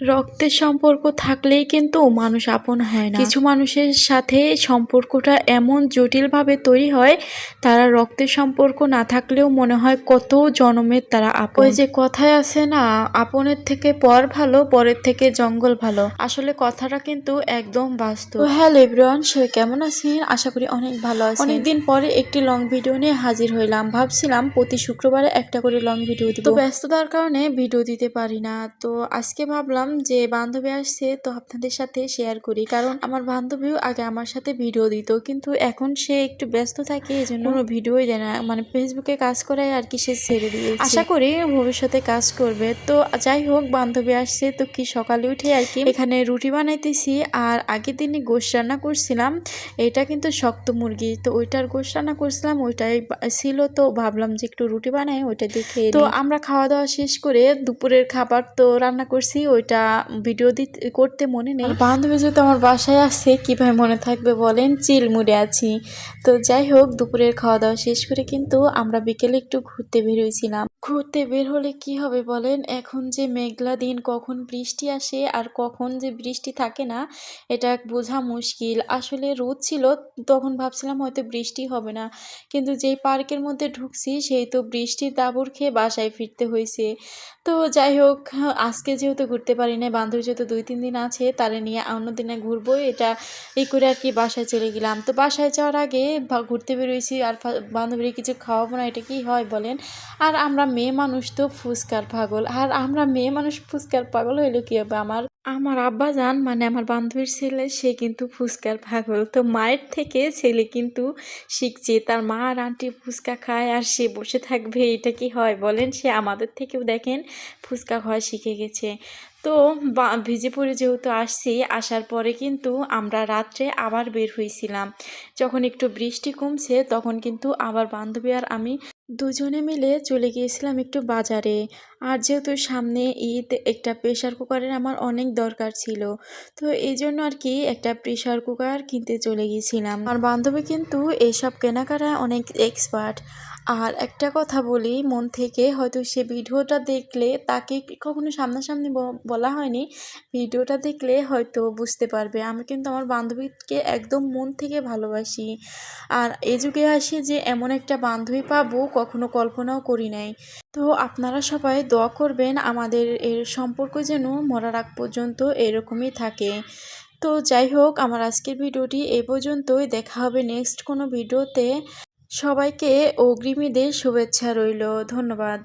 রক্তের সম্পর্ক থাকলেই কিন্তু মানুষ আপন হয় না। কিছু মানুষের সাথে সম্পর্কটা এমন জটিলভাবে তৈরি হয়, তারা রক্তের সম্পর্ক না থাকলেও মনে হয় কত জনমের তারা আপন। ওই যে কথায় আছে না, আপনের থেকে পর ভালো, পরের থেকে জঙ্গল ভালো। আসলে কথাটা কিন্তু একদম বাস্তব। তো হ্যালো এভরিওয়ান, সবাই কেমন আছেন? আশা করি অনেক ভালো আছেন। অনেকদিন পরে একটি লং ভিডিও নিয়ে হাজির হইলাম। ভাবছিলাম প্রতি শুক্রবারে একটা করে লং ভিডিও দিব, তো ব্যস্ততার কারণে ভিডিও দিতে পারি না। তো আজকে ভাবলাম যে বান্ধবী আসছে, তো আপনাদের সাথে শেয়ার করি। কারণ আমার বান্ধবীও আগে আমার সাথে ভিডিও দিত, কিন্তু এখন সে একটু ব্যস্ত থাকে, এই জন্য কোনো ভিডিওই দেয় না। মানে ফেসবুকে কাজ করে আর কি, সে ছেড়ে দিয়েছে। আশা করি ভবিষ্যতে কাজ করবে। তো যাই হোক, বান্ধবী আসছে, তো কি সকালে উঠে আর কি এখানে রুটি বানাইতেছি। আর আগের দিনই গোশ রান্না করছিলাম, এটা কিন্তু শক্ত মুরগি, তো ওইটার গোশ রান্না করছিলাম, ওইটাই ছিল। তো ভাবলাম যে একটু রুটি বানাই, ওইটা দেখে। তো আমরা খাওয়া দাওয়া শেষ করে দুপুরের খাবার তো রান্না করছি, ওইটা ভিডিও করতে মনে নেই। বান্ধবী যেহেতু আমার বাসায় আসছে, কিভাবে মনে থাকবে বলেন, চিল মুডে আছি। তো যাই হোক, দুপুরের খাওয়া দাওয়া শেষ করে কিন্তু আমরা বিকেলে একটু ঘুরতে বের হয়েছিলাম। ঘুরতে বের হলে কি হবে বলেন, এখন যে মেঘলা দিন, কখন বৃষ্টি আসে আর কখন যে বৃষ্টি থাকে না, এটা বোঝা মুশকিল। আসলে রোদ ছিল, তখন ভাবছিলাম হয়তো বৃষ্টি হবে না, কিন্তু যেই পার্কের মধ্যে ঢুকছি সেই তো বৃষ্টির দাবড় খেয়ে বাসায় ফিরতে হয়েছে। তো যাই হোক, আজকে যেহেতু ঘুরতে পারি না, বান্ধবী যেহেতু 2-3 দিন আছে, তারে নিয়ে অন্য দিনে ঘুরবো, এটা এই করে আর কি বাসায় চলে গেলাম। তো বাসায় যাওয়ার আগে ঘুরতে বেরোইছি, আর বান্ধবীর কিছু খাওয়াবো না, এটা কি হয় বলেন? আর আমরা মেয়ে মানুষ তো ফুচকার পাগল, আর আমরা মেয়ে মানুষ ফুচকার পাগল হইলো কি হবে? আমার আমার আব্বাজান মানে আমার বান্ধবীর ছেলে, সে কিন্তু ফুচকার পাগল। তো মায়ের থেকে ছেলে কিন্তু শিখছে, তার মা আর আন্টি ফুচকা খায় আর সে বসে থাকবে, এটা কি হয় বলেন? সে আমাদের থেকেও দেখেন ফুচকা খাওয়া শিখে গেছে। তো ভিজে পড়ে যেহেতু আসছি, আসার পরে কিন্তু আমরা রাত্রে আবার বের হয়েছিলাম। যখন একটু বৃষ্টি কমছে, তখন কিন্তু আবার বান্ধবী আর আমি দুজনে মিলে চলে গিয়েছিলাম একটু বাজারে। আর যেহেতু সামনে ঈদ, একটা প্রেশার কুকারের আমার অনেক দরকার ছিল, তো এই জন্য আর কি একটা প্রেশার কুকার কিনতে চলে গিয়েছিলাম। আর বান্ধবী কিন্তু এইসব কেনাকাটায় অনেক এক্সপার্ট। আর একটা কথা বলি মন থেকে, হয়তো সে ভিডিওটা দেখলে, তাকে কখনো সামনাসামনি বলা হয়নি, ভিডিওটা দেখলে হয়তো বুঝতে পারবে। আমি কিন্তু আমার বান্ধবীকে একদম মন থেকে ভালোবাসি। আর এই যুগে আসি যে এমন একটা বান্ধবী পাবো, কখনো কল্পনাও করি নাই। তো আপনারা সবাই দোয়া করবেন আমাদের এর সম্পর্ক যেন মরার আগ পর্যন্ত এরকমই থাকে। তো যাই হোক, আমার আজকের ভিডিওটি এই পর্যন্তই। দেখা হবে নেক্সট কোনো ভিডিওতে। সবাইকে অগ্রিম ঈদের শুভেচ্ছা রইল। ধন্যবাদ।